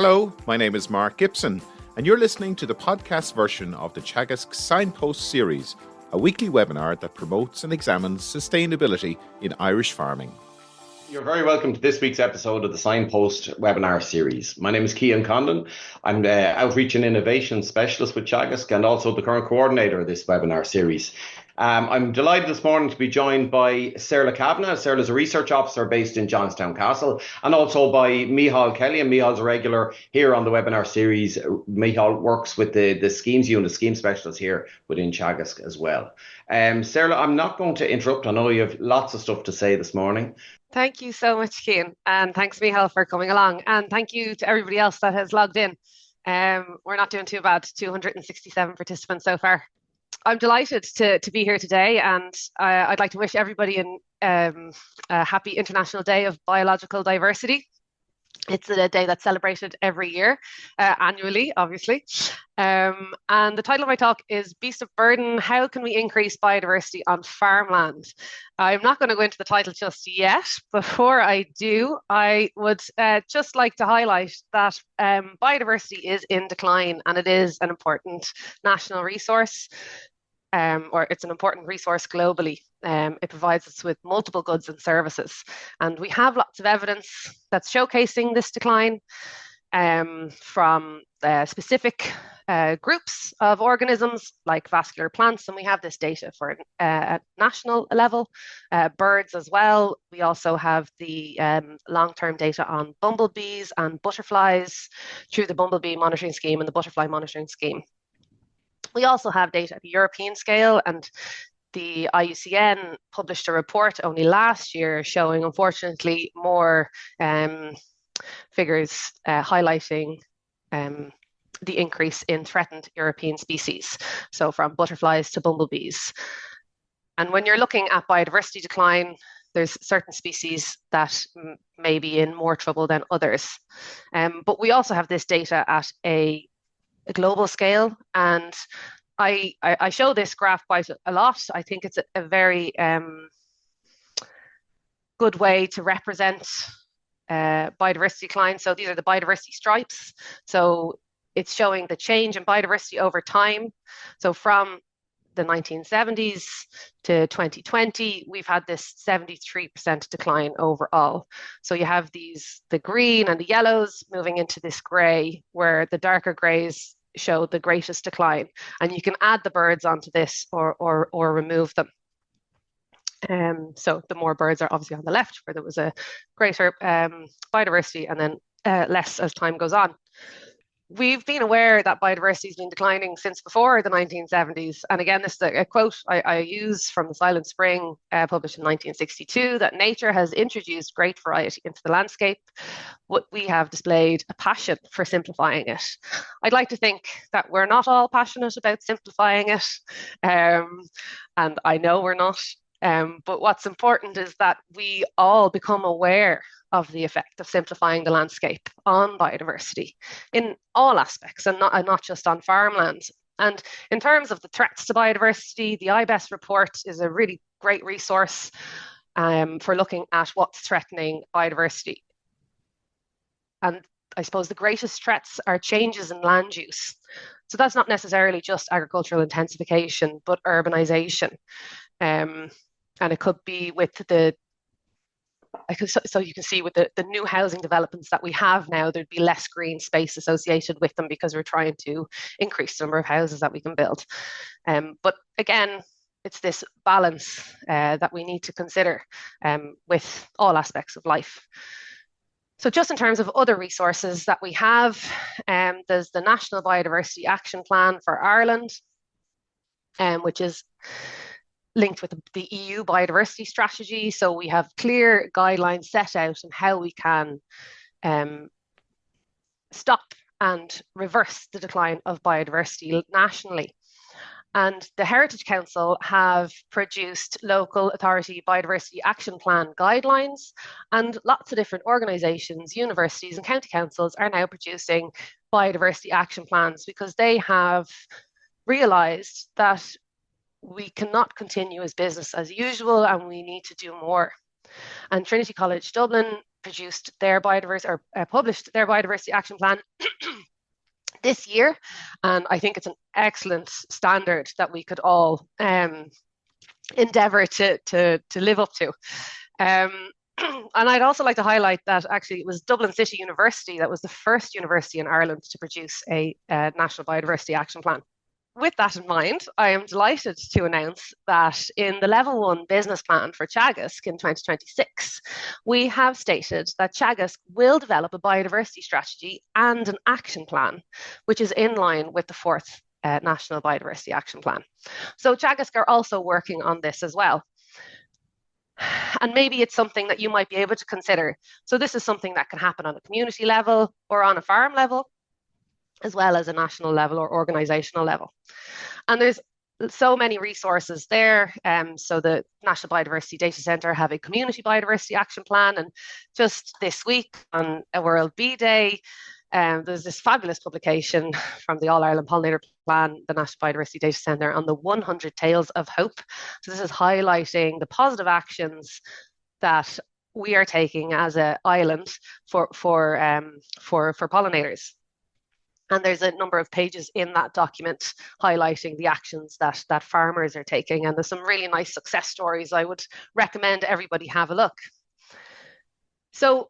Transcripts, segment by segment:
Hello, my name is Mark Gibson, and you're listening to the podcast version of the Teagasc Signpost Series, a weekly webinar that promotes and examines sustainability in Irish farming. You're very welcome to this week's episode of the Signpost webinar series. My name is Cian Condon. I'm the Outreach and Innovation Specialist with Teagasc and also the current coordinator of this webinar series. I'm delighted this morning to be joined by Saorla Kavanagh. Saorla is a research officer based in Johnstown Castle, and also by Mícheál Kelly. And Mícheál's a regular here on the webinar series. Mícheál works with the schemes unit, scheme specialist here within Teagasc as well. Saorla, I'm not going to interrupt. I know you have lots of stuff to say this morning. Thank you so much, Cian, and thanks, Mícheál, for coming along. And thank you to everybody else that has logged in. We're not doing too bad, 267 participants so far. I'm delighted to be here today, and I'd like to wish everybody a happy International Day of Biological Diversity. It's a day that's celebrated every year, annually, obviously. And the title of my talk is Beast of Burden, How Can We Increase Biodiversity on Farmland? I'm not going to go into the title just yet. Before I do, I would just like to highlight that biodiversity is in decline, and it is an important national resource. Or it's an important resource globally. It provides us with multiple goods and services. And we have lots of evidence that's showcasing this decline from specific groups of organisms like vascular plants. And we have this data for at national level, birds as well. We also have the long-term data on bumblebees and butterflies through the Bumblebee Monitoring Scheme and the Butterfly Monitoring Scheme. We also have data at the European scale, and the IUCN published a report only last year showing, unfortunately, more figures highlighting the increase in threatened European species, so from butterflies to bumblebees. And when you're looking at biodiversity decline, there's certain species that may be in more trouble than others. But we also have this data at a global scale, and I show this graph quite a lot. I think it's a very good way to represent biodiversity decline. So these are the biodiversity stripes. So it's showing the change in biodiversity over time. So from the 1970s to 2020, we've had this 73% decline overall. So you have the green and the yellows moving into this grey, where the darker greys show the greatest decline, and you can add the birds onto this or remove them. So the more birds are obviously on the left, where there was a greater biodiversity, and then less as time goes on. We've been aware that biodiversity has been declining since before the 1970s. And again, this is a quote I use from the Silent Spring, published in 1962, that nature has introduced great variety into the landscape. We have displayed a passion for simplifying it. I'd like to think that we're not all passionate about simplifying it. And I know we're not. But what's important is that we all become aware of the effect of simplifying the landscape on biodiversity in all aspects, and not just on farmland. And in terms of the threats to biodiversity, the IBES report is a really great resource for looking at what's threatening biodiversity. And I suppose the greatest threats are changes in land use. So that's not necessarily just agricultural intensification, but urbanization. And it could be with so you can see with the new housing developments that we have now, there'd be less green space associated with them because we're trying to increase the number of houses that we can build. But again, it's this balance that we need to consider with all aspects of life. So just in terms of other resources that we have, there's the National Biodiversity Action Plan for Ireland, which is linked with the EU biodiversity strategy. So we have clear guidelines set out on how we can stop and reverse the decline of biodiversity nationally. And the Heritage Council have produced local authority biodiversity action plan guidelines, and lots of different organisations, universities and county councils are now producing biodiversity action plans because they have realised that we cannot continue as business as usual and we need to do more. And Trinity College Dublin produced their biodiversity or published their biodiversity action plan this year, and I think it's an excellent standard that we could all endeavour to live up to. And I'd also like to highlight that actually it was Dublin City University that was the first university in Ireland to produce a National Biodiversity Action Plan. With that in mind, I am delighted to announce that in the Level 1 business plan for Teagasc in 2026, we have stated that Teagasc will develop a biodiversity strategy and an action plan, which is in line with the 4th National Biodiversity Action Plan. So Teagasc are also working on this as well. And maybe it's something that you might be able to consider. So this is something that can happen on a community level or on a farm level, as well as a national level or organizational level. And there's so many resources there. So the National Biodiversity Data Centre have a community biodiversity action plan. And just this week on a World Bee Day, there's this fabulous publication from the All Ireland Pollinator Plan, the National Biodiversity Data Centre, on the 100 Tales of Hope. So this is highlighting the positive actions that we are taking as an island for pollinators. And there's a number of pages in that document highlighting the actions that farmers are taking. And there's some really nice success stories. I would recommend everybody have a look. So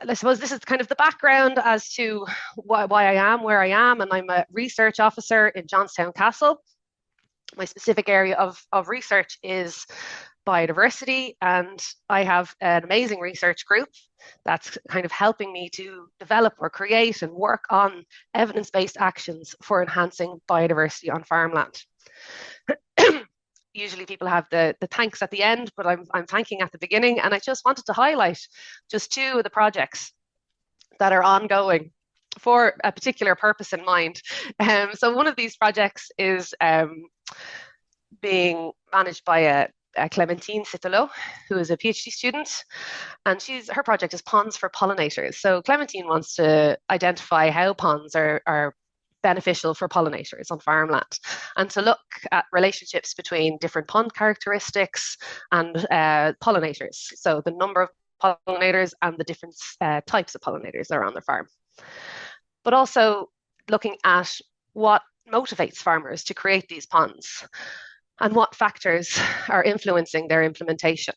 I suppose this is kind of the background as to why I am where I am, and I'm a research officer in Johnstown Castle. My specific area of research is biodiversity, and I have an amazing research group that's kind of helping me to develop or create and work on evidence-based actions for enhancing biodiversity on farmland. Usually people have the thanks at the end, but I'm thanking at the beginning. And I just wanted to highlight just 2 of the projects that are ongoing for a particular purpose in mind. So one of these projects is being managed by a Clementine Citolo, who is a PhD student, and her project is ponds for pollinators. So Clementine wants to identify how ponds are beneficial for pollinators on farmland, and to look at relationships between different pond characteristics and pollinators. So the number of pollinators and the different types of pollinators that are on the farm. But also looking at what motivates farmers to create these ponds and what factors are influencing their implementation.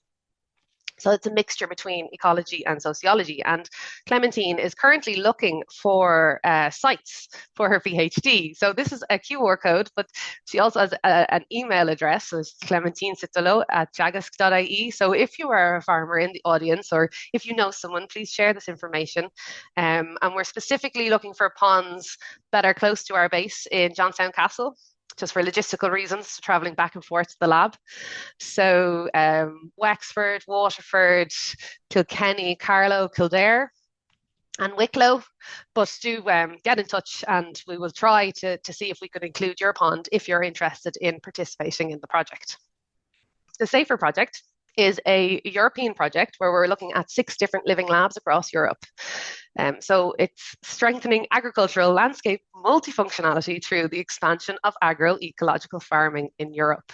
So it's a mixture between ecology and sociology. And Clementine is currently looking for sites for her PhD. So this is a QR code, but she also has an email address. So it's clementinecitolo@teagasc.ie. So if you are a farmer in the audience, or if you know someone, please share this information. And we're specifically looking for ponds that are close to our base in Johnstown Castle, just for logistical reasons, travelling back and forth to the lab. So Wexford, Waterford, Kilkenny, Carlow, Kildare and Wicklow. But do get in touch, and we will try to see if we could include your pond if you're interested in participating in the project. The SAFER project is a European project where we're looking at 6 different living labs across Europe. So it's strengthening agricultural landscape multifunctionality through the expansion of agroecological farming in Europe.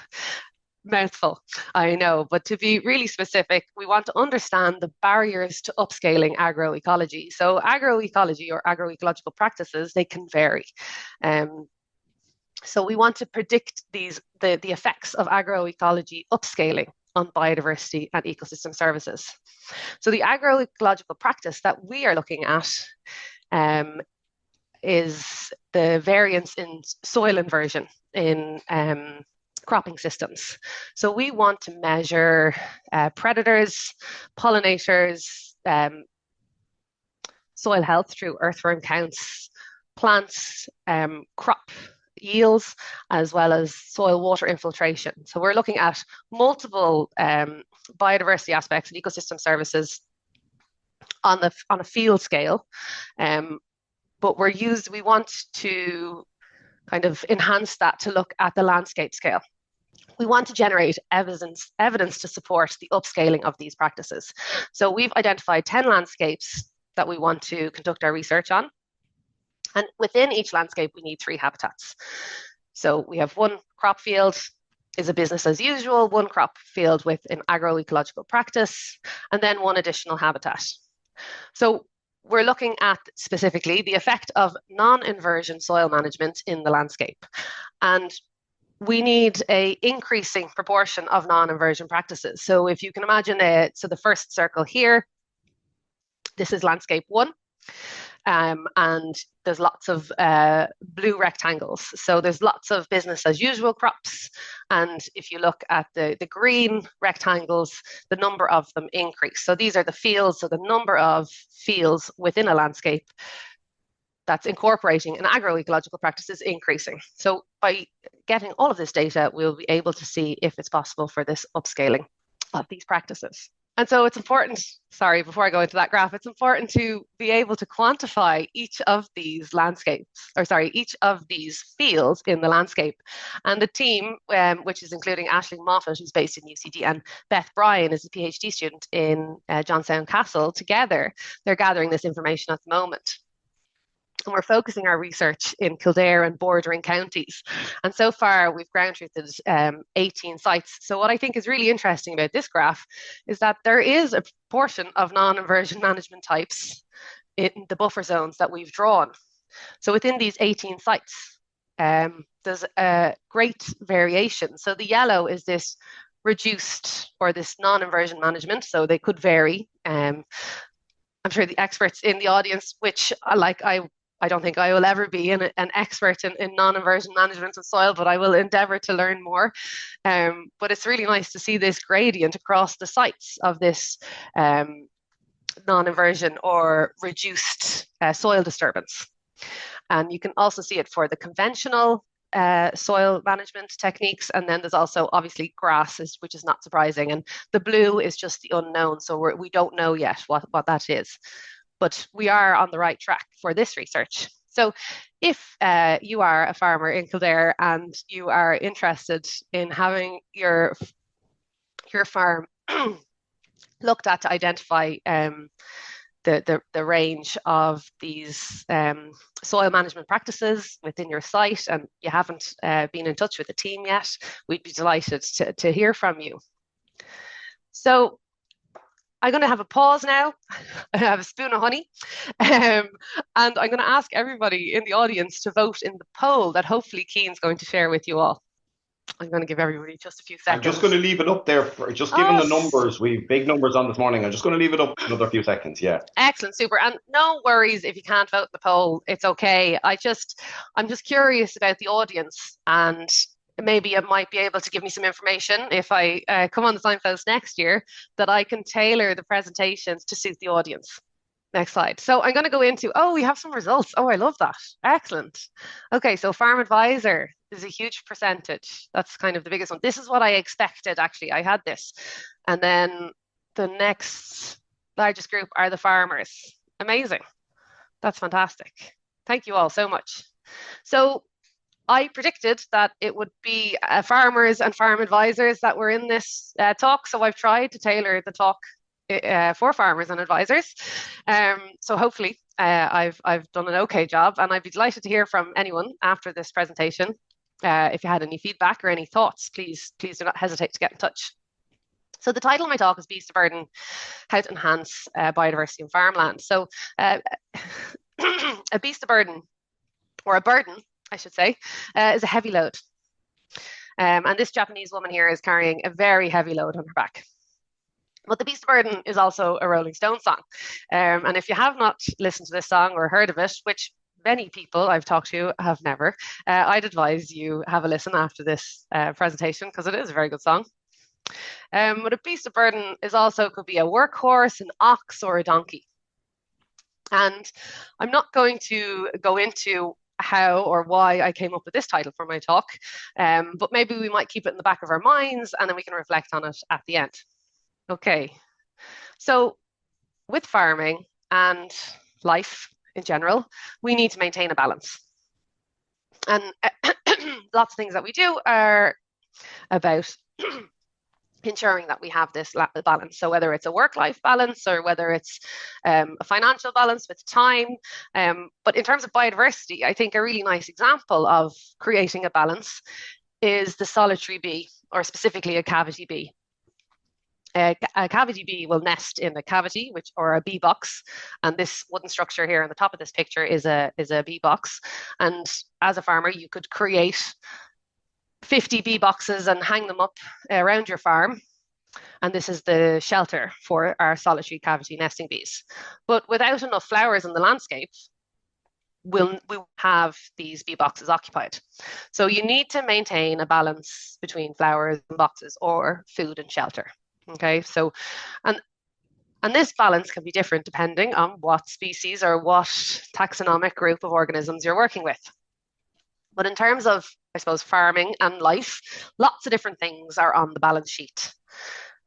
Mouthful, I know, but to be really specific, we want to understand the barriers to upscaling agroecology. So agroecology or agroecological practices, they can vary. So we want to predict the effects of agroecology upscaling on biodiversity and ecosystem services. So the agroecological practice that we are looking at is the variance in soil inversion in cropping systems. So we want to measure predators, pollinators, soil health through earthworm counts, plants, crop yields, as well as soil water infiltration. So we're looking at multiple biodiversity aspects and ecosystem services on a field scale, but we want to kind of enhance that to look at the landscape scale. We want to generate evidence to support the upscaling of these practices. So we've identified 10 landscapes that we want to conduct our research on. And within each landscape, we need 3 habitats. So we have 1 crop field is a business as usual, 1 crop field with an agroecological practice, and then 1 additional habitat. So we're looking at specifically the effect of non-inversion soil management in the landscape. And we need a increasing proportion of non-inversion practices. So if you can imagine so the first circle here, this is landscape 1. And there's lots of blue rectangles. So there's lots of business as usual crops. And if you look at the green rectangles, the number of them increase. So these are the fields. So the number of fields within a landscape that's incorporating an agroecological practice is increasing. So by getting all of this data, we'll be able to see if it's possible for this upscaling of these practices. And so it's important, sorry, before I go into that graph, it's important to be able to quantify each of these each of these fields in the landscape. And the team, which is including Aisling Moffat, who's based in UCD, and Beth Bryan is a PhD student in Johnstown Castle, together, they're gathering this information at the moment. And we're focusing our research in Kildare and bordering counties. And so far, we've ground truthed 18 sites. So what I think is really interesting about this graph is that there is a portion of non-inversion management types in the buffer zones that we've drawn. So within these 18 sites, there's a great variation. So the yellow is this reduced or this non-inversion management. So they could vary. I'm sure the experts in the audience, which I don't think I will ever be an expert in non-inversion management of soil, but I will endeavour to learn more. But it's really nice to see this gradient across the sites of this non-inversion or reduced soil disturbance. And you can also see it for the conventional soil management techniques. And then there's also obviously grasses, which is not surprising. And the blue is just the unknown. So we don't know yet what that is. But we are on the right track for this research. So if you are a farmer in Kildare and you are interested in having your farm looked at to identify the range of these soil management practices within your site, and you haven't been in touch with the team yet, we'd be delighted to hear from you. So I'm going to have a pause now. I have a spoon of honey. And I'm going to ask everybody in the audience to vote in the poll that hopefully Cian's going to share with you all. I'm going to give everybody just a few seconds. I'm just going to leave it up there for just given the numbers. We've big numbers on this morning. I'm just going to leave it up another few seconds. Yeah. Excellent, super. And no worries if you can't vote the poll. It's okay. I'm just curious about the audience, and maybe it might be able to give me some information if I come on the Signpost next year, that I can tailor the presentations to suit the audience. Next slide. So I'm going to go into, we have some results. Oh, I love that. Excellent. Okay, so Farm Advisor is a huge percentage. That's kind of the biggest one. This is what I expected, actually. I had this. And then the next largest group are the farmers. Amazing. That's fantastic. Thank you all so much. So I predicted that it would be farmers and farm advisors that were in this talk. So I've tried to tailor the talk for farmers and advisors. So hopefully I've done an okay job, and I'd be delighted to hear from anyone after this presentation. If you had any feedback or any thoughts, please do not hesitate to get in touch. So the title of my talk is Beast of Burden, How to Enhance Biodiversity in Farmland. So a beast of burden, or a burden, I should say, is a heavy load. And this Japanese woman here is carrying a very heavy load on her back. But the Beast of Burden is also a Rolling Stones song. And if you have not listened to this song or heard of it, which many people I've talked to have never, I'd advise you have a listen after this presentation, because it is a very good song. But a Beast of Burden could be a workhorse, an ox, or a donkey. And I'm not going to go into how or why I came up with this title for my talk, but maybe we might keep it in the back of our minds, and then we can reflect on it at the end. Okay, so with farming and life in general, we need to maintain a balance. And lots of things that we do are about ensuring that we have this balance. So whether it's a work-life balance or whether it's a financial balance with time. But in terms of biodiversity, I think a really nice example of creating a balance is the solitary bee, or specifically a cavity bee. A cavity bee will nest in a cavity, or a bee box, and this wooden structure here on the top of this picture is a bee box. And as a farmer, you could create 50 bee boxes and hang them up around your farm. And this is the shelter for our solitary cavity nesting bees. But without enough flowers in the landscape, we'll have these bee boxes occupied. So you need to maintain a balance between flowers and boxes, or food and shelter. Okay, so and this balance can be different depending on what species or what taxonomic group of organisms you're working with. But in terms of, I suppose, farming and life, lots of different things are on the balance sheet.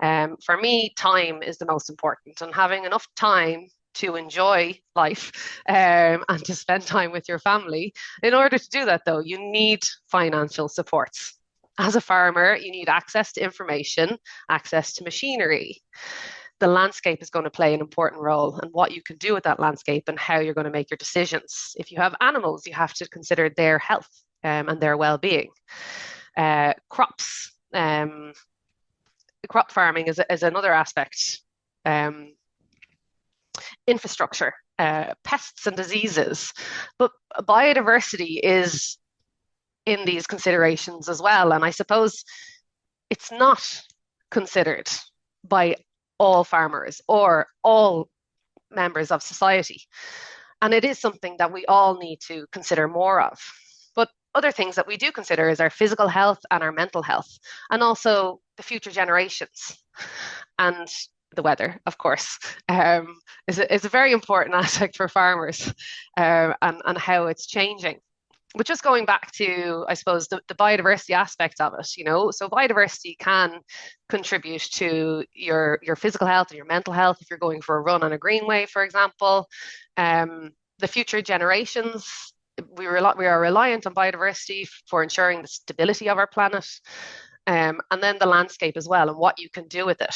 For me, time is the most important, and having enough time to enjoy life and to spend time with your family. In order to do that, though, you need financial supports. As a farmer, you need access to information, access to machinery. The landscape is going to play an important role, and what you can do with that landscape and how you're going to make your decisions. If you have animals, you have to consider their health and their well-being. Crops, crop farming is another aspect. Infrastructure, pests and diseases, but biodiversity is in these considerations as well. And I suppose it's not considered by all farmers or all members of society. And it is something that we all need to consider more of. But other things that we do consider is our physical health and our mental health, and also the future generations. And the weather, of course, is a very important aspect for farmers, and how it's changing. But just going back to, I suppose, the biodiversity aspect of it, so biodiversity can contribute to your physical health and your mental health if you're going for a run on a greenway, for example. The future generations, we are reliant on biodiversity for ensuring the stability of our planet, and then the landscape as well, and what you can do with it.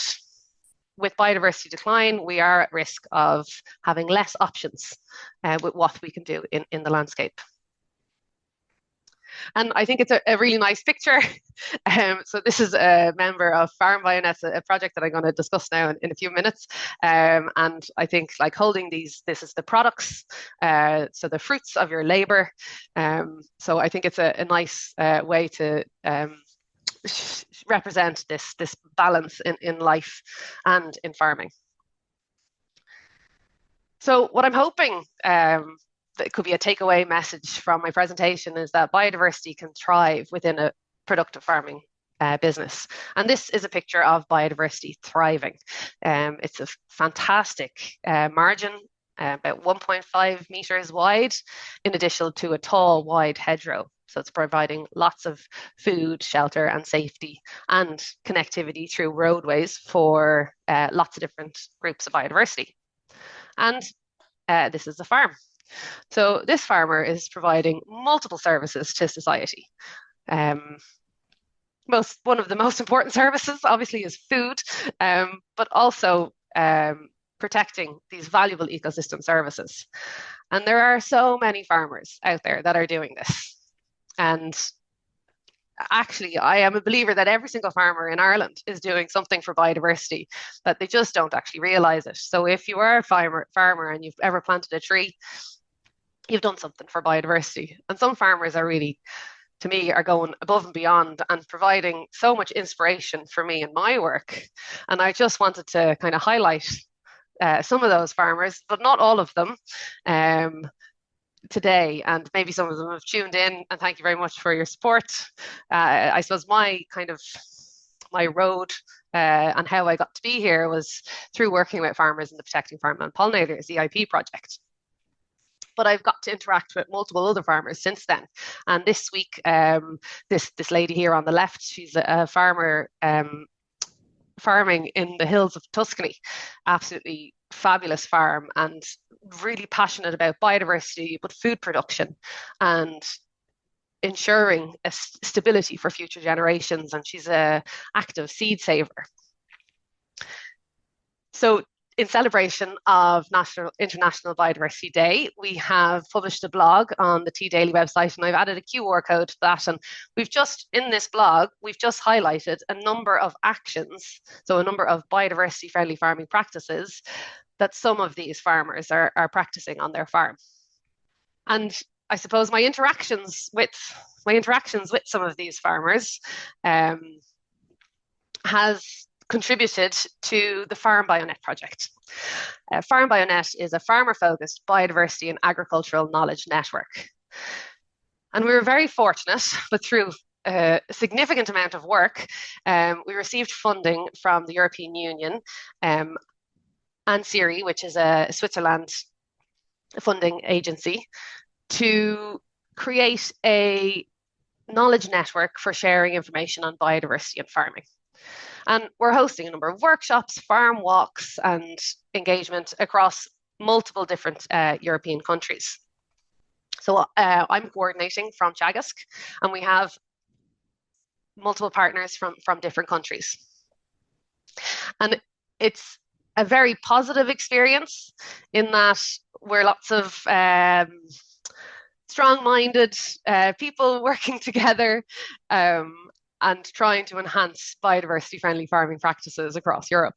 With biodiversity decline, we are at risk of having less options with what we can do in the landscape. And I think it's a really nice picture. So this is a member of Farm Bionets, a project that I'm going to discuss now in a few minutes. And I think, like, holding these, this is the products, so the fruits of your labor. So I think it's a nice way to represent this balance in life and in farming. So what I'm hoping that could be a takeaway message from my presentation is that biodiversity can thrive within a productive farming business. And this is a picture of biodiversity thriving. It's a fantastic margin, about 1.5 meters wide, in addition to a tall, wide hedgerow. So it's providing lots of food, shelter, and safety, and connectivity through roadways for lots of different groups of biodiversity. And this is a farm. So this farmer is providing multiple services to society. One of the most important services, obviously, is food, but also protecting these valuable ecosystem services. And there are so many farmers out there that are doing this. And actually, I am a believer that every single farmer in Ireland is doing something for biodiversity, that they just don't actually realise it. So if you are a farmer and you've ever planted a tree, you've done something for biodiversity. And some farmers are really, to me, are going above and beyond and providing so much inspiration for me in my work. And I just wanted to kind of highlight some of those farmers, but not all of them, today. And maybe some of them have tuned in, and thank you very much for your support. I suppose my road and how I got to be here was through working with farmers in the Protecting Farmland Pollinators EIP project. But I've got to interact with multiple other farmers since then. And this week, this lady here on the left, she's a farmer farming in the hills of Tuscany. Absolutely fabulous farm, and really passionate about biodiversity, but food production and ensuring a stability for future generations. And she's an active seed saver. So in celebration of International Biodiversity Day, we have published a blog on the Tea Daily website, and I've added a QR code to that. And in this blog, we've just highlighted a number of actions, so a number of biodiversity-friendly farming practices that some of these farmers are practicing on their farm. And I suppose my interactions with some of these farmers has contributed to the Farm BioNet project. Farm BioNet is a farmer-focused biodiversity and agricultural knowledge network. And we were very fortunate, but through a significant amount of work, we received funding from the European Union and CIRI, which is a Switzerland funding agency, to create a knowledge network for sharing information on biodiversity and farming. And we're hosting a number of workshops, farm walks, and engagement across multiple different European countries. So I'm coordinating from Teagasc, and we have multiple partners from different countries. And it's a very positive experience in that we're lots of strong-minded people working together and trying to enhance biodiversity-friendly farming practices across Europe.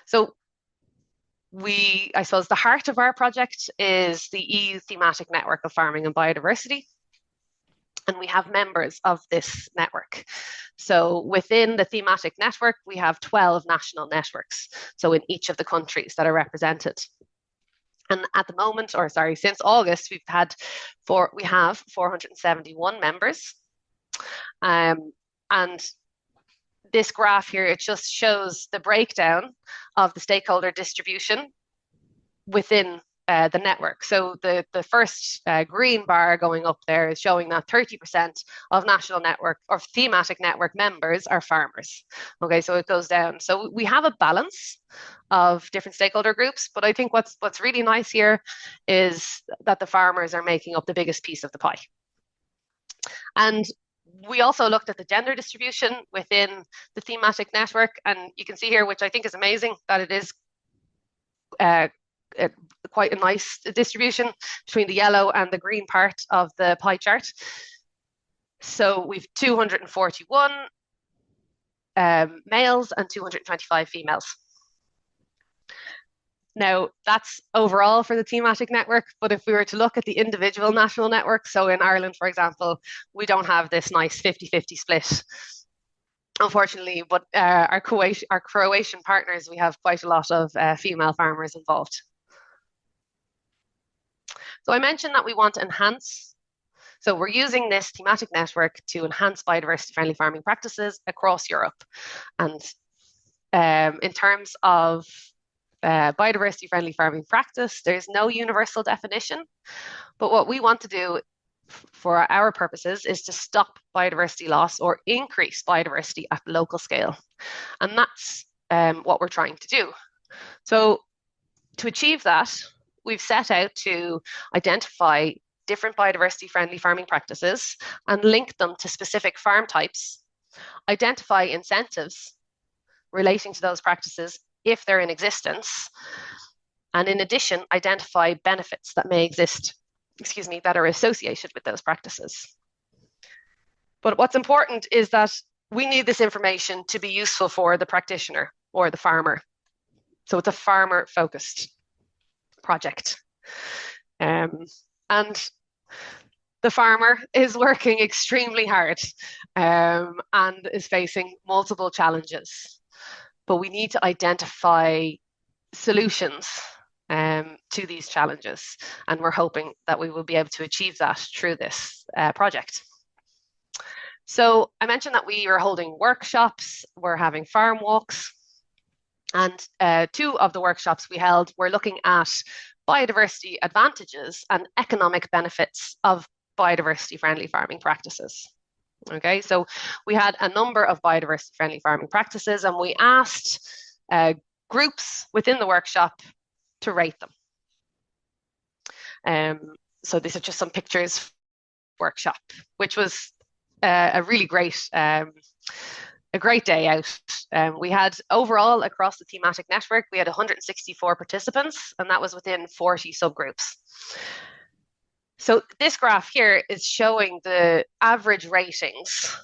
So I suppose the heart of our project is the EU thematic network of farming and biodiversity. And we have members of this network. So within the thematic network, we have 12 national networks. So in each of the countries that are represented. And at the moment, since August, we have 471 members. And this graph here, it just shows the breakdown of the stakeholder distribution within the network. So the first green bar going up there is showing that 30% of national network or thematic network members are farmers. Okay, so it goes down. So we have a balance of different stakeholder groups, but I think what's really nice here is that the farmers are making up the biggest piece of the pie. And we also looked at the gender distribution within the thematic network, and you can see here, which I think is amazing, that it is quite a nice distribution between the yellow and the green part of the pie chart. So we've 241 males and 225 females. Now, that's overall for the thematic network, but if we were to look at the individual national networks, so in Ireland, for example, we don't have this nice 50-50 split, unfortunately, but our Croatian partners, we have quite a lot of female farmers involved. So I mentioned that we want to enhance, so we're using this thematic network to enhance biodiversity-friendly farming practices across Europe. And in terms of biodiversity-friendly farming practice, there's no universal definition, but what we want to do for our purposes is to stop biodiversity loss or increase biodiversity at the local scale. And that's what we're trying to do. So to achieve that, we've set out to identify different biodiversity-friendly farming practices and link them to specific farm types, identify incentives relating to those practices if they're in existence, and in addition, identify benefits that may exist, that are associated with those practices. But what's important is that we need this information to be useful for the practitioner or the farmer. So it's a farmer-focused project. And the farmer is working extremely hard and is facing multiple challenges. But we need to identify solutions to these challenges. And we're hoping that we will be able to achieve that through this project. So I mentioned that we are holding workshops, we're having farm walks, and two of the workshops we held were looking at biodiversity advantages and economic benefits of biodiversity-friendly farming practices. Okay, so we had a number of biodiversity-friendly farming practices, and we asked groups within the workshop to rate them. So these are just some pictures workshop, which was a really great a great day out. We had overall across the thematic network, we had 164 participants, and that was within 40 subgroups. So this graph here is showing the average ratings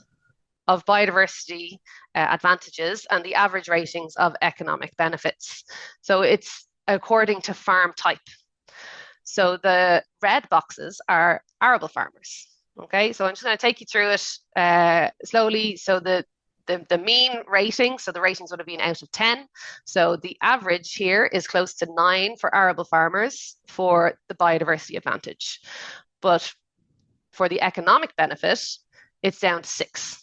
of biodiversity advantages and the average ratings of economic benefits. So it's according to farm type. So the red boxes are arable farmers. Okay, so I'm just going to take you through it slowly. So the mean rating, so the ratings would have been out of 10. So the average here is close to 9 for arable farmers for the biodiversity advantage. But for the economic benefit, it's down to 6.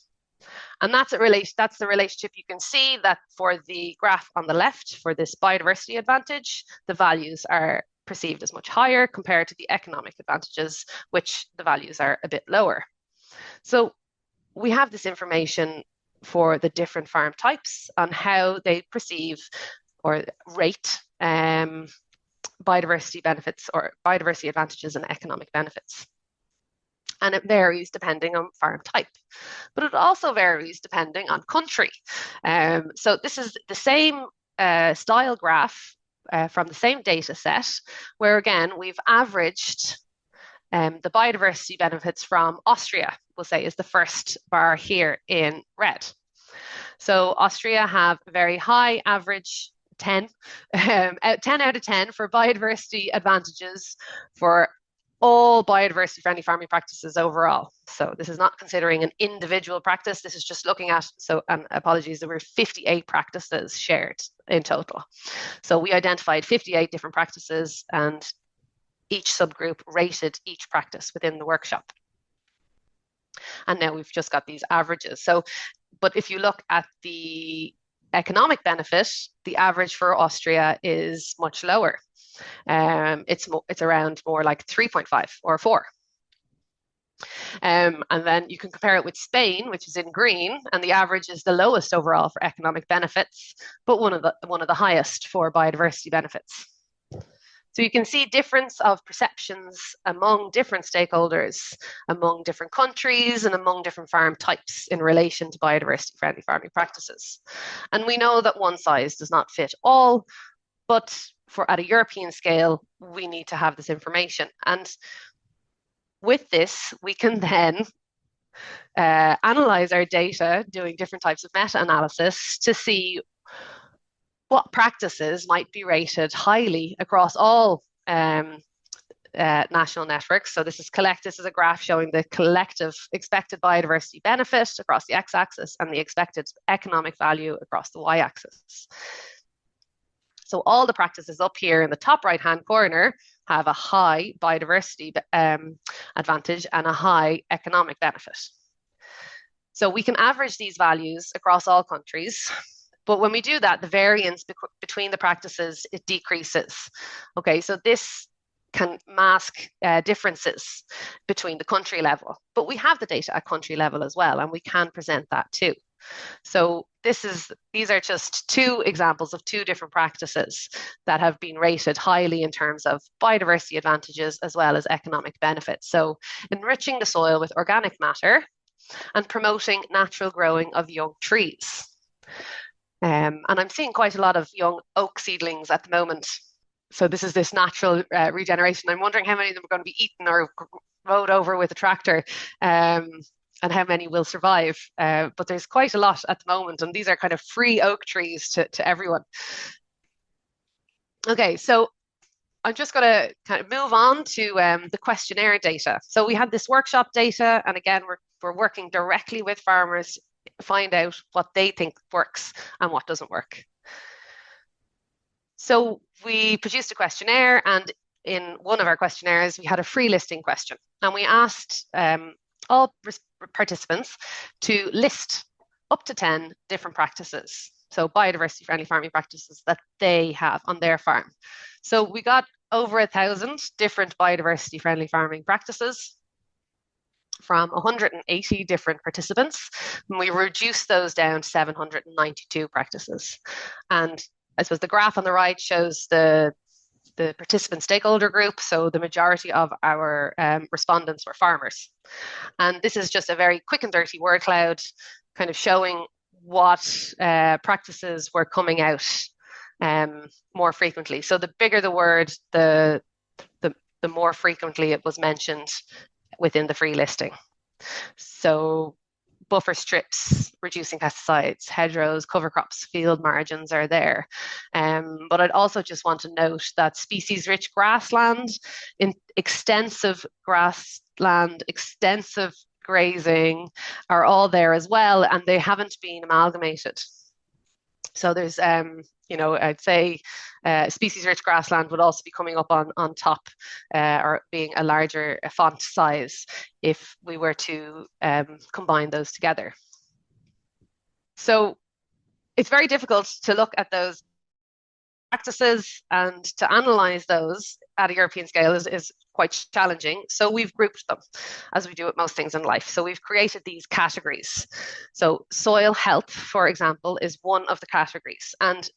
And that's the relationship. You can see that for the graph on the left, for this biodiversity advantage, the values are perceived as much higher compared to the economic advantages, which the values are a bit lower. So we have this information for the different farm types on how they perceive or rate biodiversity benefits or biodiversity advantages and economic benefits. And it varies depending on farm type, but it also varies depending on country. So this is the same style graph from the same data set, where again, we've averaged the biodiversity benefits from Austria, we'll say, is the first bar here in red. So Austria have a very high average 10 out of 10 for biodiversity advantages for all biodiversity friendly farming practices overall. So this is not considering an individual practice. This is just looking at, and apologies, there were 58 practices shared in total. So we identified 58 different practices and each subgroup rated each practice within the workshop. And now we've just got these averages. So, but if you look at the economic benefit, the average for Austria is much lower. It's around more like 3.5 or 4. And then you can compare it with Spain, which is in green, and the average is the lowest overall for economic benefits, but one of the highest for biodiversity benefits. So you can see difference of perceptions among different stakeholders, among different countries, and among different farm types in relation to biodiversity-friendly farming practices. And we know that one size does not fit all, but at a European scale, we need to have this information. And with this, we can then analyze our data, doing different types of meta-analysis to see what practices might be rated highly across all national networks. So this is a graph showing the collective expected biodiversity benefit across the x-axis and the expected economic value across the y-axis. So all the practices up here in the top right-hand corner have a high biodiversity advantage and a high economic benefit. So we can average these values across all countries. But when we do that, the variance between the practices, it decreases. Okay, so this can mask differences between the country level. But we have the data at country level as well, and we can present that too. So these are just 2 examples of 2 different practices that have been rated highly in terms of biodiversity advantages as well as economic benefits. So enriching the soil with organic matter and promoting natural growing of young trees. And I'm seeing quite a lot of young oak seedlings at the moment. So this natural regeneration. I'm wondering how many of them are going to be eaten or rode over with a tractor, and how many will survive. But there's quite a lot at the moment, and these are kind of free oak trees to everyone. Okay, so I'm just going to kind of move on to the questionnaire data. So we had this workshop data, and again, we're working directly with farmers, find out what they think works and what doesn't work. So we produced a questionnaire, and in one of our questionnaires, we had a free listing question, and we asked all participants to list up to 10 different practices. So biodiversity friendly farming practices that they have on their farm. So we got over 1,000 different biodiversity friendly farming practices from 180 different participants, and we reduced those down to 792 practices. And I suppose the graph on the right shows the participant stakeholder group. So the majority of our respondents were farmers. And this is just a very quick and dirty word cloud, kind of showing what practices were coming out more frequently. So the bigger the word, the more frequently it was mentioned within the free listing. So buffer strips, reducing pesticides, hedgerows, cover crops, field margins are there. But I'd also just want to note that species-rich grassland, extensive grassland, extensive grazing are all there as well, and they haven't been amalgamated. So there's, I'd say species-rich grassland would also be coming up on top or being a larger font size if we were to combine those together. So it's very difficult to look at those practices and to analyze those at a European scale is quite challenging. So we've grouped them as we do with most things in life. So we've created these categories. So soil health, for example, is one of the categories. And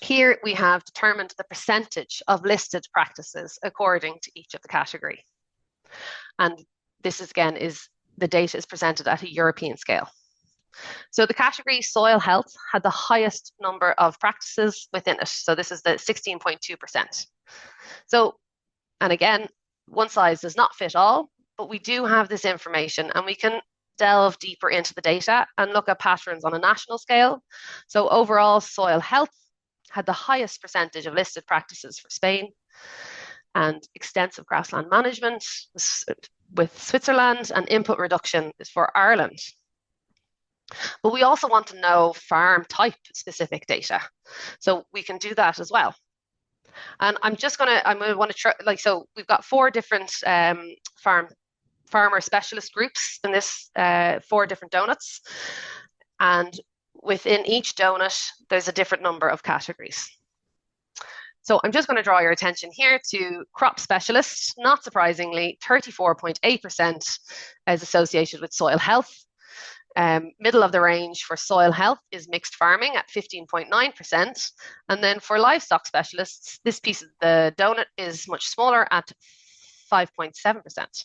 here we have determined the percentage of listed practices according to each of the category. And this is, again, the data is presented at a European scale. So the category soil health had the highest number of practices within it. So this is the 16.2%. So, and again, one size does not fit all, but we do have this information and we can delve deeper into the data and look at patterns on a national scale. So overall, soil health had the highest percentage of listed practices for Spain, and extensive grassland management with Switzerland, and input reduction is for Ireland. But we also want to know farm type specific data. So we can do that as well. And I'm going to want to try, so we've got 4 different farmer specialist groups in this 4 different donuts. And within each donut, there's a different number of categories. So I'm just going to draw your attention here to crop specialists. Not surprisingly, 34.8% is associated with soil health. Middle of the range for soil health is mixed farming at 15.9%. And then for livestock specialists, this piece of the donut is much smaller at 5.7%.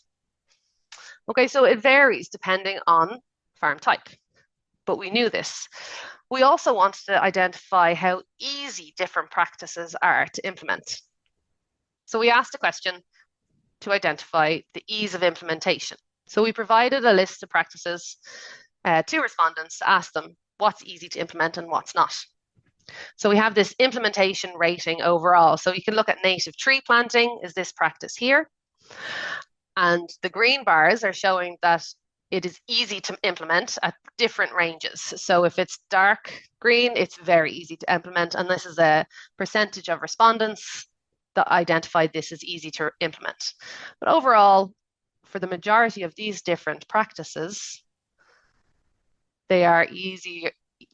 Okay, so it varies depending on farm type, but we knew this. We also wanted to identify how easy different practices are to implement. So we asked a question to identify the ease of implementation. So we provided a list of practices to respondents to ask them what's easy to implement and what's not. So we have this implementation rating overall. So you can look at native tree planting, is this practice here? And the green bars are showing that it is easy to implement at different ranges. So if it's dark green, it's very easy to implement. And this is a percentage of respondents that identified this as easy to implement. But overall, for the majority of these different practices, they are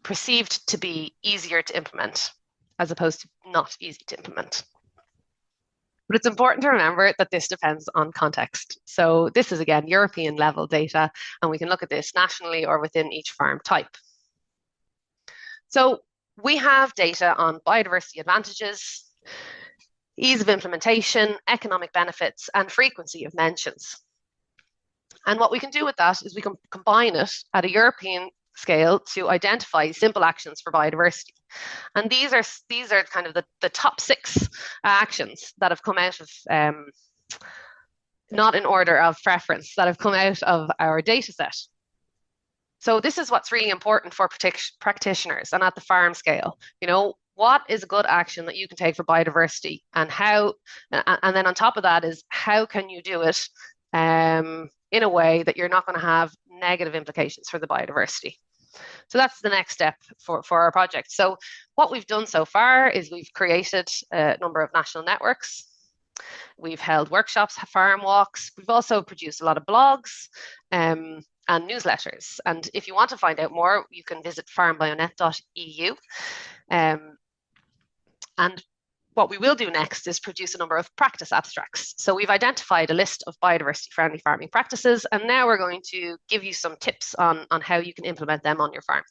perceived to be easier to implement as opposed to not easy to implement. But it's important to remember that this depends on context. So this is, again, European level data, and we can look at this nationally or within each farm type. So we have data on biodiversity advantages, ease of implementation, economic benefits, and frequency of mentions. And what we can do with that is we can combine it at a European scale to identify simple actions for biodiversity. And these are kind of the top 6 actions that have come out of, not in order of preference, that have come out of our data set. So this is what's really important for practitioners and at the farm scale. You know, what is a good action that you can take for biodiversity, and how, and then on top of that is how can you do it in a way that you're not going to have negative implications for the biodiversity. So that's the next step for our project. So what we've done so far is we've created a number of national networks. We've held workshops, farm walks. We've also produced a lot of blogs and newsletters. And if you want to find out more, you can visit farmbionet.eu. And what we will do next is produce a number of practice abstracts. So we've identified a list of biodiversity-friendly farming practices, and now we're going to give you some tips on how you can implement them on your farm.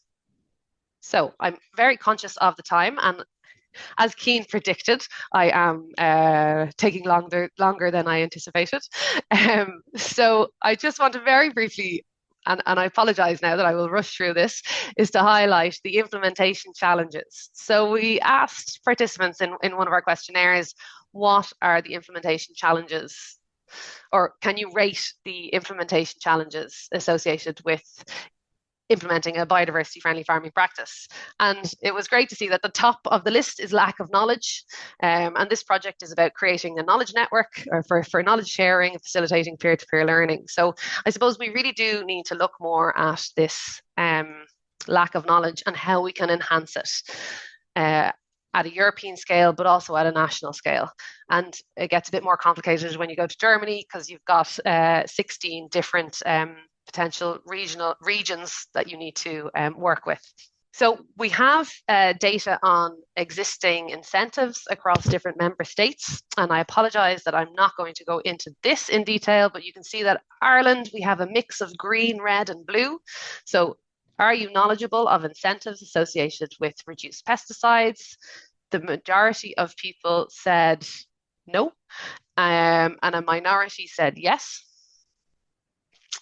So I'm very conscious of the time, and as Cian predicted, I am taking longer than I anticipated. So I just want to very briefly and I apologize now that I will rush through this, is to highlight the implementation challenges. So we asked participants in one of our questionnaires, what are the implementation challenges? Or can you rate the implementation challenges associated with implementing a biodiversity friendly farming practice? And it was great to see that the top of the list is lack of knowledge. And this project is about creating a knowledge network for knowledge sharing and facilitating peer-to-peer learning. So I suppose we really do need to look more at this lack of knowledge and how we can enhance it at a European scale, but also at a national scale. And it gets a bit more complicated when you go to Germany, because you've got 16 different potential regions that you need to work with. So we have data on existing incentives across different member states. And I apologize that I'm not going to go into this in detail, but you can see that Ireland, we have a mix of green, red, and blue. So are you knowledgeable of incentives associated with reduced pesticides? The majority of people said no, and a minority said yes.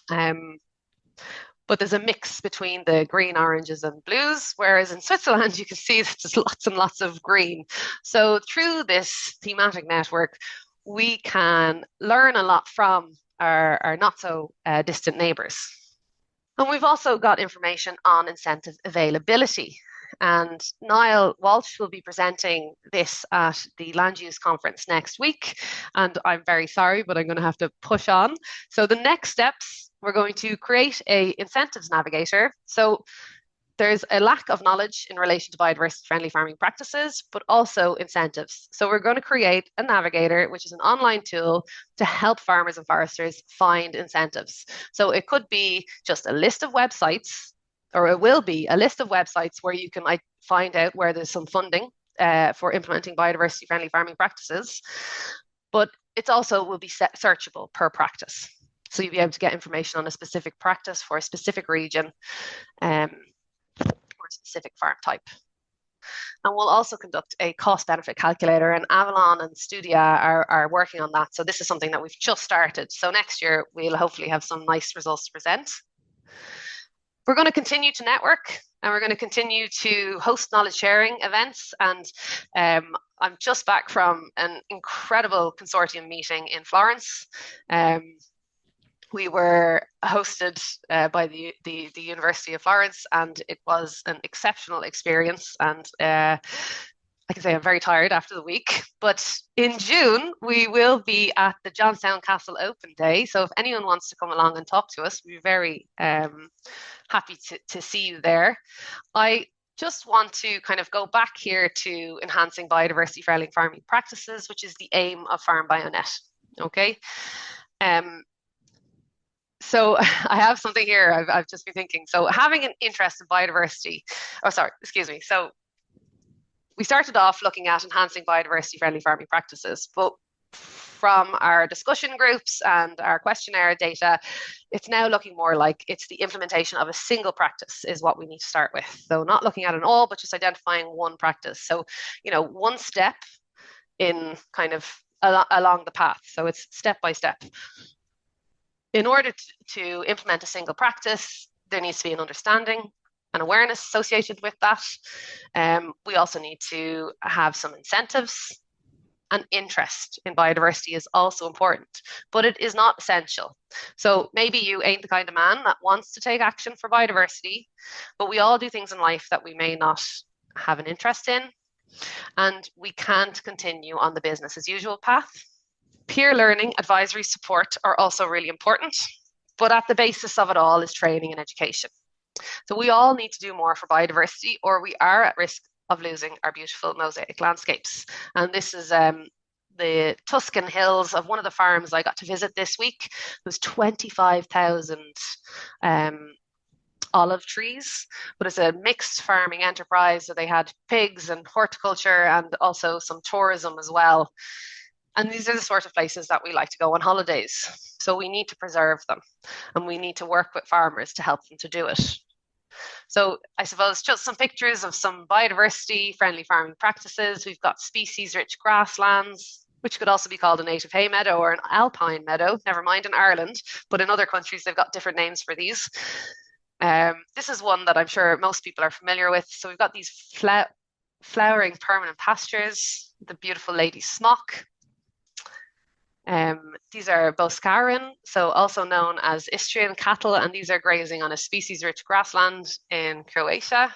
But there's a mix between the green, oranges, and blues, whereas in Switzerland, you can see that there's lots and lots of green. So through this thematic network, we can learn a lot from our not so distant neighbours. And we've also got information on incentive availability. And Niall Walsh will be presenting this at the Land Use Conference next week. And I'm very sorry, but I'm going to have to push on. So the next steps, we're going to create a incentives navigator. So there's a lack of knowledge in relation to biodiversity friendly farming practices, but also incentives. So we're going to create a navigator, which is an online tool to help farmers and foresters find incentives. So it could be just a list of websites, or it will be a list of websites where you can find out where there's some funding for implementing biodiversity friendly farming practices. But it also will be searchable per practice. So you'll be able to get information on a specific practice for a specific region or a specific farm type. And we'll also conduct a cost benefit calculator, and Avalon and Studia are working on that. So this is something that we've just started. So next year, we'll hopefully have some nice results to present. We're going to continue to network, and we're going to continue to host knowledge sharing events. And I'm just back from an incredible consortium meeting in Florence. We were hosted by the University of Florence, and it was an exceptional experience. And I can say I'm very tired after the week. But in June, we will be at the Johnstown Castle Open Day. So if anyone wants to come along and talk to us, we'd be very happy to see you there. I just want to kind of go back here to enhancing biodiversity friendly farming practices, which is the aim of Farm Bionet. Okay. So I have something here I've just been thinking. So having an interest in biodiversity, So we started off looking at enhancing biodiversity friendly farming practices, but from our discussion groups and our questionnaire data, it's now looking more like it's the implementation of a single practice is what we need to start with. So not looking at it all, but just identifying one practice. So, one step in kind of along the path. So it's step by step. In order to implement a single practice, there needs to be an understanding and awareness associated with that. We also need to have some incentives, and interest in biodiversity is also important, but it is not essential. So maybe you ain't the kind of man that wants to take action for biodiversity, but we all do things in life that we may not have an interest in, and we can't continue on the business as usual path. Peer learning, advisory support are also really important, but at the basis of it all is training and education. So we all need to do more for biodiversity, or we are at risk of losing our beautiful mosaic landscapes. And this is the Tuscan hills of one of the farms I got to visit this week. It was 25,000 olive trees, but it's a mixed farming enterprise. So they had pigs and horticulture and also some tourism as well. And these are the sort of places that we like to go on holidays. So we need to preserve them, and we need to work with farmers to help them to do it. So I suppose just some pictures of some biodiversity friendly farming practices. We've got species rich grasslands, which could also be called a native hay meadow or an alpine meadow, never mind in Ireland, but in other countries they've got different names for these. This is one that I'm sure most people are familiar with. So we've got these flowering permanent pastures, the beautiful lady smock. These are Boscarin, so also known as Istrian cattle, and these are grazing on a species-rich grassland in Croatia.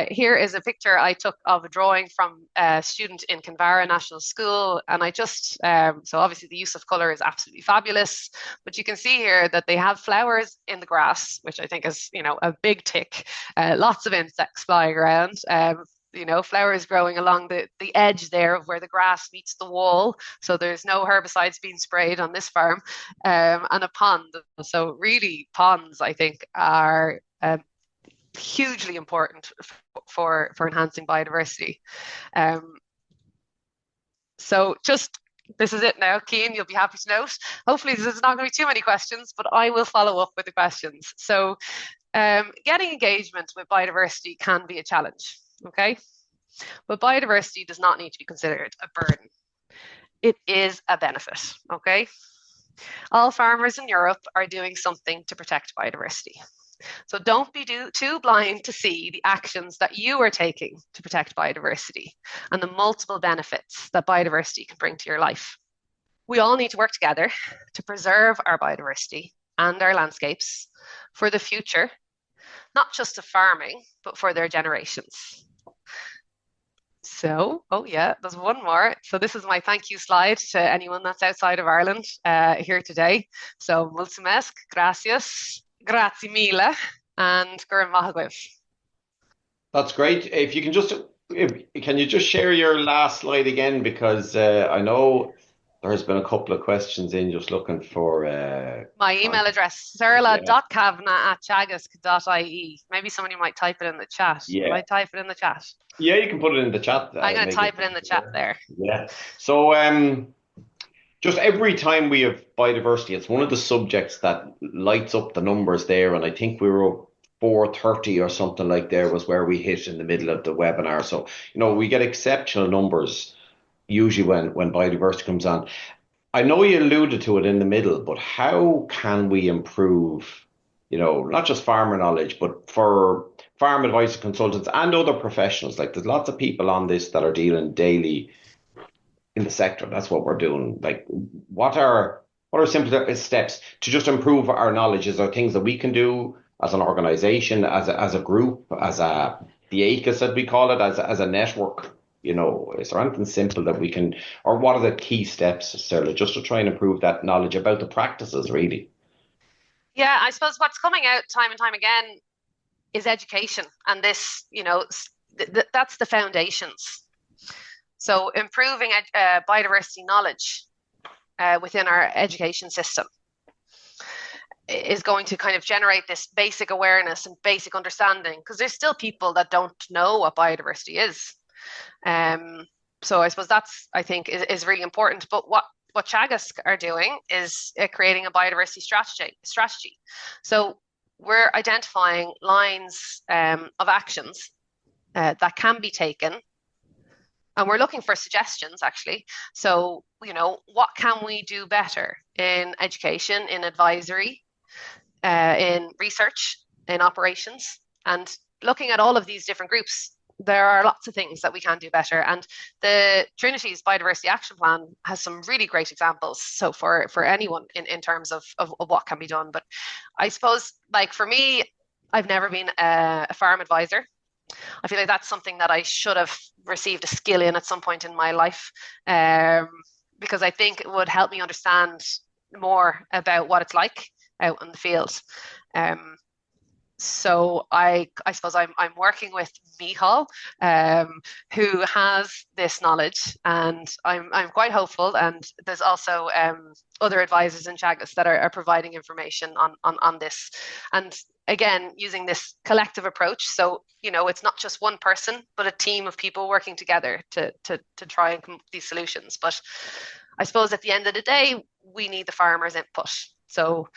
Here is a picture I took of a drawing from a student in Kinvara National School, and I just, so obviously the use of colour is absolutely fabulous, but you can see here that they have flowers in the grass, which I think is, a big tick. Lots of insects flying around. Flowers growing along the edge there of where the grass meets the wall. So there's no herbicides being sprayed on this farm, and a pond. So really ponds, I think, are hugely important for enhancing biodiversity. So just, this is it now. Cian, you'll be happy to note. Hopefully this is not going to be too many questions, but I will follow up with the questions. So getting engagement with biodiversity can be a challenge. Okay, but biodiversity does not need to be considered a burden. It is a benefit. Okay, all farmers in Europe are doing something to protect biodiversity. So don't be too blind to see the actions that you are taking to protect biodiversity and the multiple benefits that biodiversity can bring to your life. We all need to work together to preserve our biodiversity and our landscapes for the future, not just of farming, but for their generations. So, there's one more. So this is my thank you slide to anyone that's outside of Ireland here today. So, mulțumesc, gracias, grazie mille, and gurn mahagwif. That's great. If you can can you just share your last slide again? Because I know there's been a couple of questions in just looking for my email address, saorla.kavanagh@teagasc.ie. Maybe somebody might type it in the chat. Yeah. Might type it in the chat. Yeah, you can put it in the chat. I'm going to type it in the chat there. Yeah. So just every time we have biodiversity, it's one of the subjects that lights up the numbers there. And I think we were up 430 or something like there was where we hit in the middle of the webinar. So, we get exceptional numbers usually when biodiversity comes on. I know you alluded to it in the middle, but how can we improve, not just farmer knowledge, but for farm advisor consultants and other professionals? Like, there's lots of people on this that are dealing daily in the sector. That's what we're doing. Like, what are simple steps to just improve our knowledge? Is there things that we can do as an organization, as a group, the ACAS that we call it, as a network? Is there anything simple that we can, or what are the key steps, Saorla, just to try and improve that knowledge about the practices, really? Yeah, I suppose what's coming out time and time again is education, and this, that's the foundations. So improving biodiversity knowledge within our education system is going to kind of generate this basic awareness and basic understanding, because there's still people that don't know what biodiversity is. So I suppose that's, I think, is really important. But what Teagasc are doing is creating a biodiversity strategy. So we're identifying lines of actions that can be taken, and we're looking for suggestions, actually. So, what can we do better in education, in advisory, in research, in operations? And looking at all of these different groups, there are lots of things that we can do better. And the Trinity's Biodiversity Action Plan has some really great examples. So for anyone in terms of what can be done. But I suppose, like, for me, I've never been a farm advisor. I feel like that's something that I should have received a skill in at some point in my life, because I think it would help me understand more about what it's like out in the field. So I suppose I'm working with Mícheál, who has this knowledge, and I'm quite hopeful. And there's also other advisors in Teagasc that are providing information on this. And again, using this collective approach. So, it's not just one person, but a team of people working together to try and come up with these solutions. But I suppose at the end of the day, we need the farmers' input. So,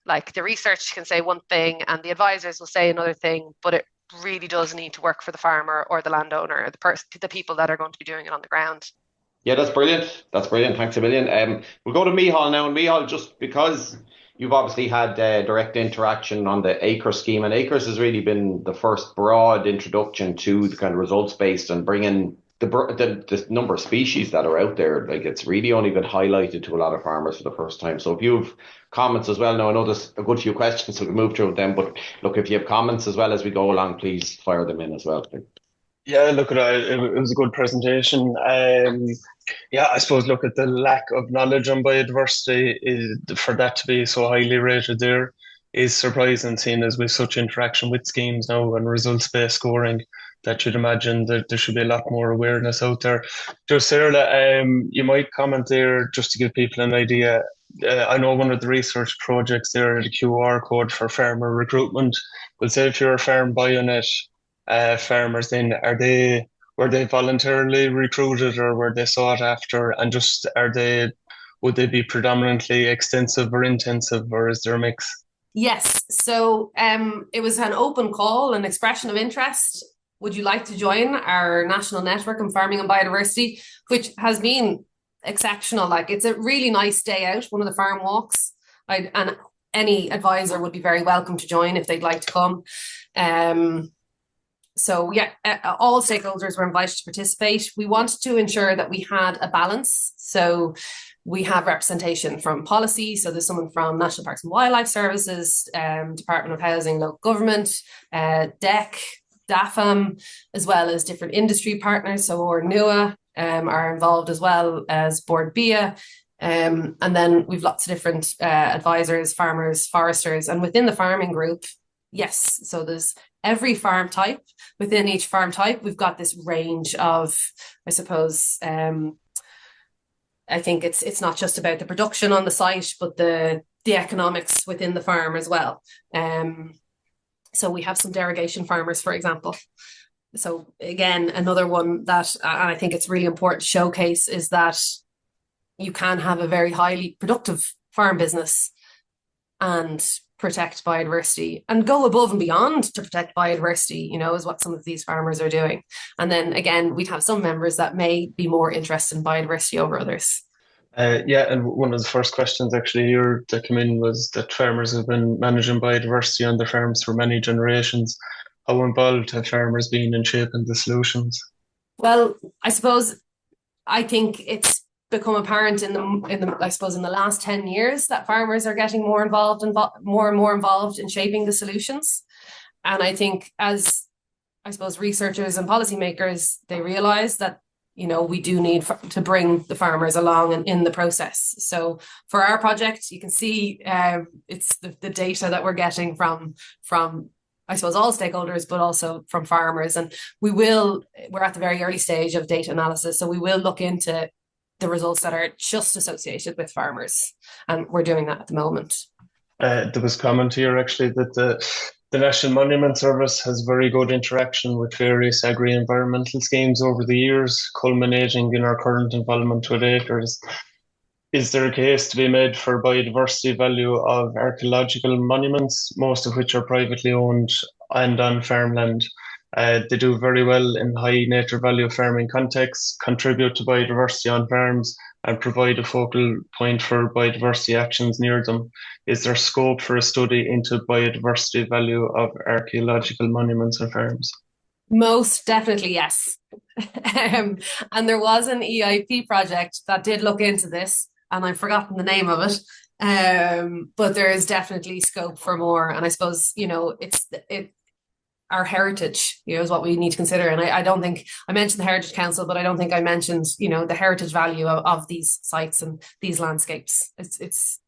like, the research can say one thing and the advisors will say another thing, but it really does need to work for the farmer or the landowner, the people that are going to be doing it on the ground. Yeah, that's brilliant. That's brilliant. Thanks a million. We'll go to Mícheál now. And Mícheál, just because you've obviously had direct interaction on the Acres scheme, and Acres has really been the first broad introduction to the kind of results based and bringing the number of species that are out there. Like it's really only been highlighted to a lot of farmers for the first time. So if you've comments as well, now I know there's a good few questions, so we can move through them. But look, if you have comments as well as we go along, please fire them in as well. Yeah, look at it was a good presentation. Yeah, I suppose look at the lack of knowledge on biodiversity for that to be so highly rated there is surprising, seeing as with such interaction with schemes now and results-based scoring that you'd imagine that there should be a lot more awareness out there. Just Sarah, you might comment there just to give people an idea. I know one of the research projects there, the QR code for farmer recruitment. Will say if you're a farm bionet farmers, then were they voluntarily recruited or were they sought after? And just would they be predominantly extensive or intensive, or is there a mix? Yes. So it was an open call, an expression of interest. Would you like to join our national network on farming and biodiversity, which has been exceptional? Like it's a really nice day out, one of the farm walks. And any advisor would be very welcome to join if they'd like to come. So yeah, all stakeholders were invited to participate. We wanted to ensure that we had a balance. So we have representation from policy. So there's someone from National Parks and Wildlife Services, Department of Housing, local government, DEC, DAFAM, as well as different industry partners. So our NUA are involved as well as Board BIA. And then we've lots of different advisors, farmers, foresters, and within the farming group, yes. So there's every farm type. Within each farm type, we've got this range of, I suppose, I think it's not just about the production on the site, but the economics within the farm as well. So we have some derogation farmers, for example. So again, another one that I think it's really important to showcase is that you can have a very highly productive farm business and protect biodiversity and go above and beyond to protect biodiversity, is what some of these farmers are doing. And then again, we'd have some members that may be more interested in biodiversity over others. Yeah, and one of the first questions actually here that came in was that farmers have been managing biodiversity on their farms for many generations. How involved have farmers been in shaping the solutions? Well, I think it's become apparent in the last 10 years that farmers are getting more and more involved in shaping the solutions. And I think as researchers and policymakers, they realize that we do need to bring the farmers along in the process. So for our project, you can see it's the data that we're getting from all stakeholders, but also from farmers. And we're at the very early stage of data analysis. So we will look into the results that are just associated with farmers. And we're doing that at the moment. There was comment here actually that the National Monument Service has very good interaction with various agri-environmental schemes over the years, culminating in our current involvement with Acres. Is there a case to be made for biodiversity value of archaeological monuments, most of which are privately owned and on farmland? They do very well in high nature value farming contexts, contribute to biodiversity on farms, and provide a focal point for biodiversity actions near them. Is there scope for a study into biodiversity value of archaeological monuments on farms? Most definitely, yes. And there was an EIP project that did look into this, and I've forgotten the name of it. But there is definitely scope for more. And I suppose, our heritage, is what we need to consider. And I don't think I mentioned the Heritage Council, but I don't think I mentioned, the heritage value of these sites and these landscapes. It's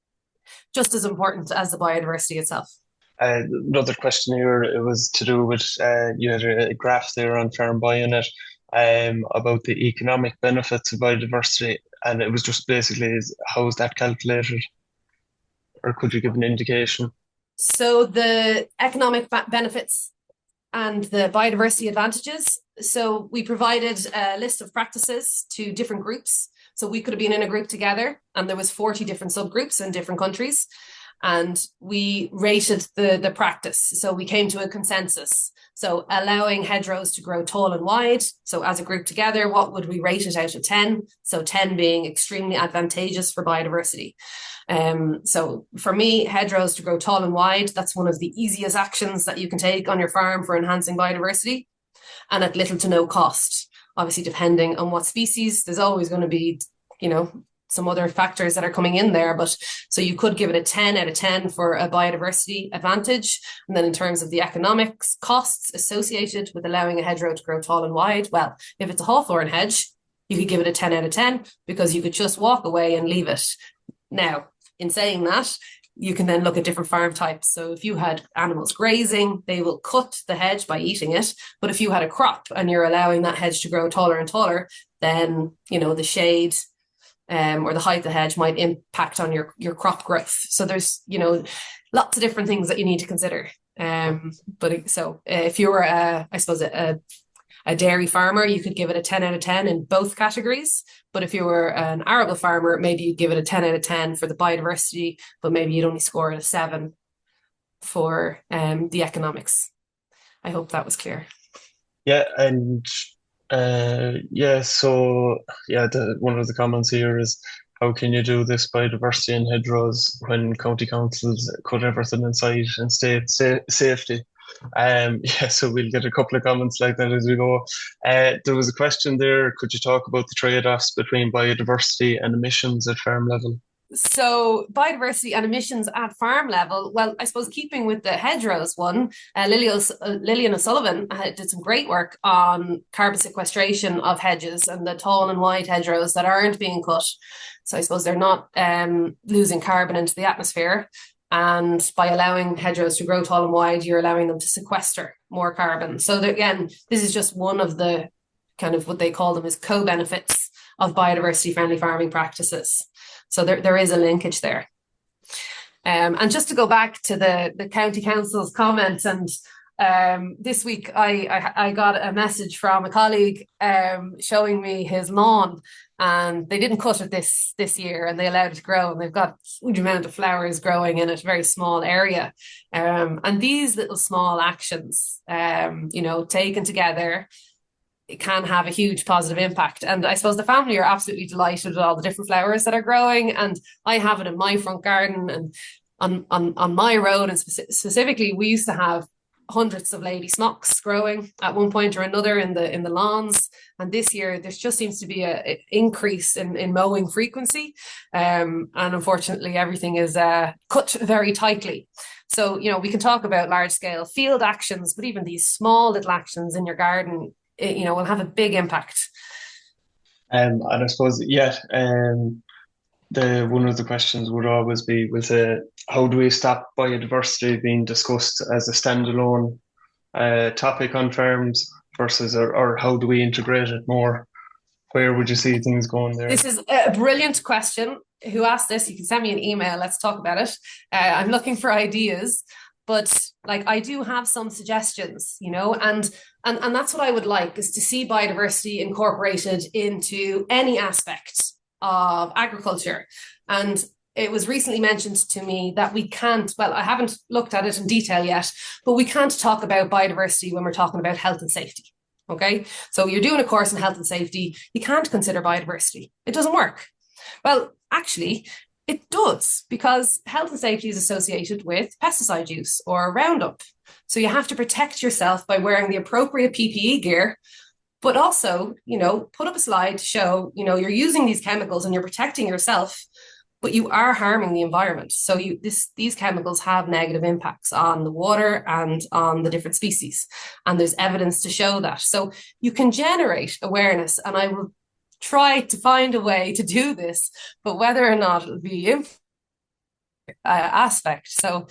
just as important as the biodiversity itself. Another question here, it was to do with, you had a graph there on Farm Bionet about the economic benefits of biodiversity. And it was just basically, how is that calculated? Or could you give an indication? So the economic benefits and the biodiversity advantages. So we provided a list of practices to different groups. So we could have been in a group together and there was 40 different subgroups in different countries. and we rated the practice. So we came to a consensus. So allowing hedgerows to grow tall and wide. So as a group together, what would we rate it out of 10? So 10 being extremely advantageous for biodiversity. So for me, hedgerows to grow tall and wide, that's one of the easiest actions that you can take on your farm for enhancing biodiversity, and at little to no cost. Obviously, depending on what species, there's always going to be, some other factors that are coming in there. But so you could give it a 10 out of 10 for a biodiversity advantage. And then in terms of the economics costs associated with allowing a hedgerow to grow tall and wide, well, if it's a hawthorn hedge, you could give it a 10 out of 10 because you could just walk away and leave it. Now, in saying that, you can then look at different farm types. So if you had animals grazing, they will cut the hedge by eating it. But if you had a crop and you're allowing that hedge to grow taller and taller, then, the shade or the height of the hedge might impact on your crop growth. So there's, lots of different things that you need to consider. If you were, a dairy farmer, you could give it a 10 out of 10 in both categories. But if you were an arable farmer, maybe you'd give it a 10 out of 10 for the biodiversity, but maybe you'd only score it a 7 for the economics. I hope that was clear. Yeah, and one of the comments here is, how can you do this biodiversity in hedgerows when county councils cut everything inside and state safety? So we'll get a couple of comments like that as we go. There was a question there. Could you talk about the trade-offs between biodiversity and emissions at farm level? So biodiversity and emissions at farm level, well, I suppose keeping with the hedgerows one, Lillian O'Sullivan did some great work on carbon sequestration of hedges and the tall and wide hedgerows that aren't being cut. So I suppose they're not losing carbon into the atmosphere. And by allowing hedgerows to grow tall and wide, you're allowing them to sequester more carbon. So again, this is just one of the kind of what they call them is co-benefits of biodiversity-friendly farming practices. So there is a linkage there. And just to go back to the county council's comments, and this week I got a message from a colleague showing me his lawn, and they didn't cut it this year, and they allowed it to grow, and they've got a huge amount of flowers growing in a very small area. And these little small actions, taken together, it can have a huge positive impact. And I suppose the family are absolutely delighted with all the different flowers that are growing. And I have it in my front garden and on my road. And specifically, we used to have hundreds of lady smocks growing at one point or another in the lawns. And this year, there just seems to be an increase in mowing frequency. And unfortunately, everything is cut very tightly. So, we can talk about large scale field actions, but even these small little actions in your garden, will have a big impact. And I suppose, one of the questions would always be how do we stop biodiversity being discussed as a standalone topic on farms versus, or how do we integrate it more? Where would you see things going there? This is a brilliant question. Who asked this? You can send me an email. Let's talk about it. I'm looking for ideas. But I do have some suggestions, and that's what I would like, is to see biodiversity incorporated into any aspect of agriculture. And it was recently mentioned to me that we can't, well, I haven't looked at it in detail yet, but we can't talk about biodiversity when we're talking about health and safety. Okay, so you're doing a course in health and safety, you can't consider biodiversity. It doesn't work. Well, actually, it does, because health and safety is associated with pesticide use or Roundup. So you have to protect yourself by wearing the appropriate PPE gear, but also, put up a slide to show, you're using these chemicals and you're protecting yourself, but you are harming the environment. So these chemicals have negative impacts on the water and on the different species. And there's evidence to show that. So you can generate awareness, and I will try to find a way to do this, but whether or not it'll be aspect. So,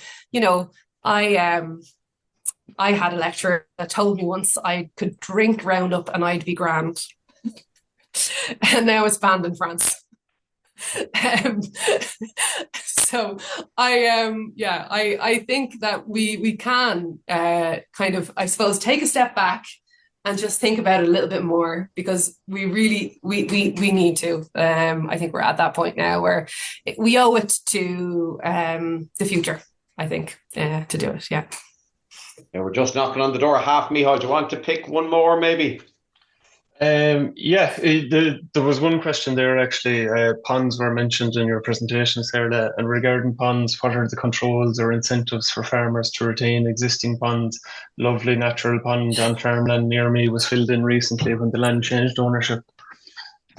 I had a lecturer that told me once I could drink Roundup and I'd be grand. And now it's banned in France. So I think that we can kind of, I suppose, take a step back and just think about it a little bit more, because we really need to. I think we're at that point now where we owe it to the future, I think, to do it. Yeah. We're just knocking on the door. Half. Mícheál, do you want to pick one more, maybe? There was one question there actually. Ponds were mentioned in your presentation, Saorla, and regarding ponds, what are the controls or incentives for farmers to retain existing ponds? Lovely natural pond on farmland near me was filled in recently when the land changed ownership.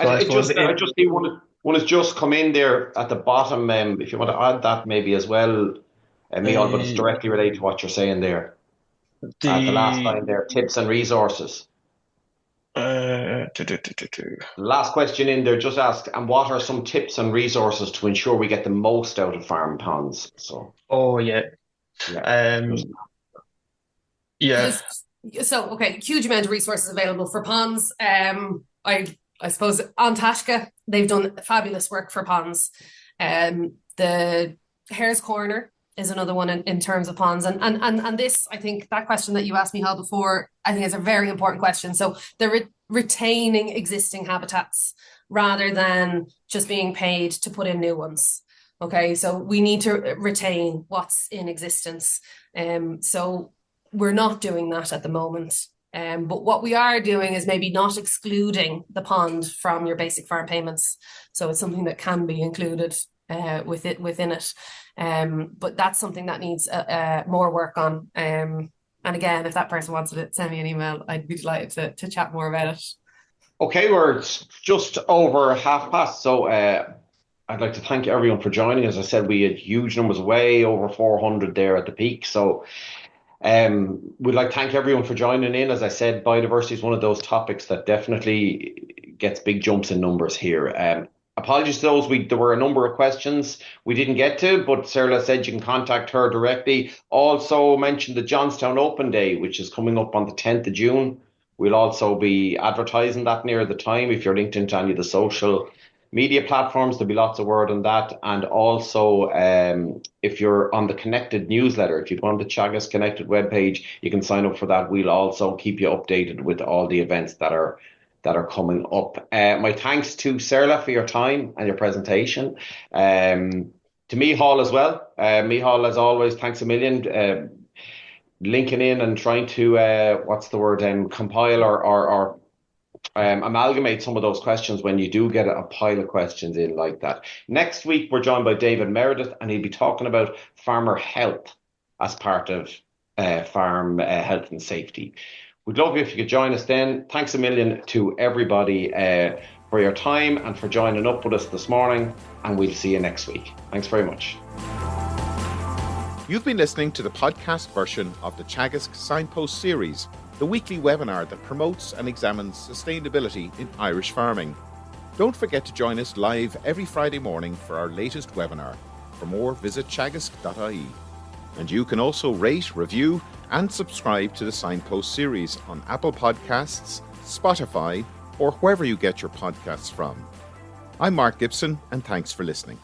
So I just see one has just come in there at the bottom. If you want to add that maybe as well, Mícheál, but it's directly related to what you're saying there. At the last line there, tips and resources. Last question in there just asked, and what are some tips and resources to ensure we get the most out of farm ponds? So huge amount of resources available for ponds. I suppose on Teagasc they've done fabulous work for ponds. The Hare's Corner is another one in terms of ponds. And this, I think, that question that you asked me, Hal, before, I think is a very important question. So they're retaining existing habitats rather than just being paid to put in new ones. Okay, so we need to retain what's in existence. So we're not doing that at the moment. But what we are doing is maybe not excluding the pond from your basic farm payments. So it's something that can be included within it. But that's something that needs more work on. And again, if that person wants to send me an email, I'd be delighted to chat more about it. Okay, we're just over past. So I'd like to thank everyone for joining. As I said, we had huge numbers, way over 400 there at the peak. So we'd like to thank everyone for joining in. As I said, biodiversity is one of those topics that definitely gets big jumps in numbers here. Apologies to those. There were a number of questions we didn't get to, but Saorla said you can contact her directly. Also mentioned the Johnstown Open Day, which is coming up on the 10th of June. We'll also be advertising that near the time. If you're linked into any of the social media platforms, there'll be lots of word on that. And also, if you're on the Connected newsletter, if you've gone to the Teagasc Connected webpage, you can sign up for that. We'll also keep you updated with all the events that are coming up. My thanks to Saorla for your time and your presentation. To Mícheál as well. Mícheál, as always, thanks a million. Linking in and trying to, compile or amalgamate some of those questions when you do get a pile of questions in like that. Next week, we're joined by David Meredith, and he'll be talking about farmer health as part of farm health and safety. We'd love you if you could join us then. Thanks a million to everybody for your time and for joining up with us this morning, and we'll see you next week. Thanks very much. You've been listening to the podcast version of the Teagasc Signpost Series, the weekly webinar that promotes and examines sustainability in Irish farming. Don't forget to join us live every Friday morning for our latest webinar. For more, visit teagasc.ie. And you can also rate, review, and subscribe to the Signpost Series on Apple Podcasts, Spotify, or wherever you get your podcasts from. I'm Mark Gibson, and thanks for listening.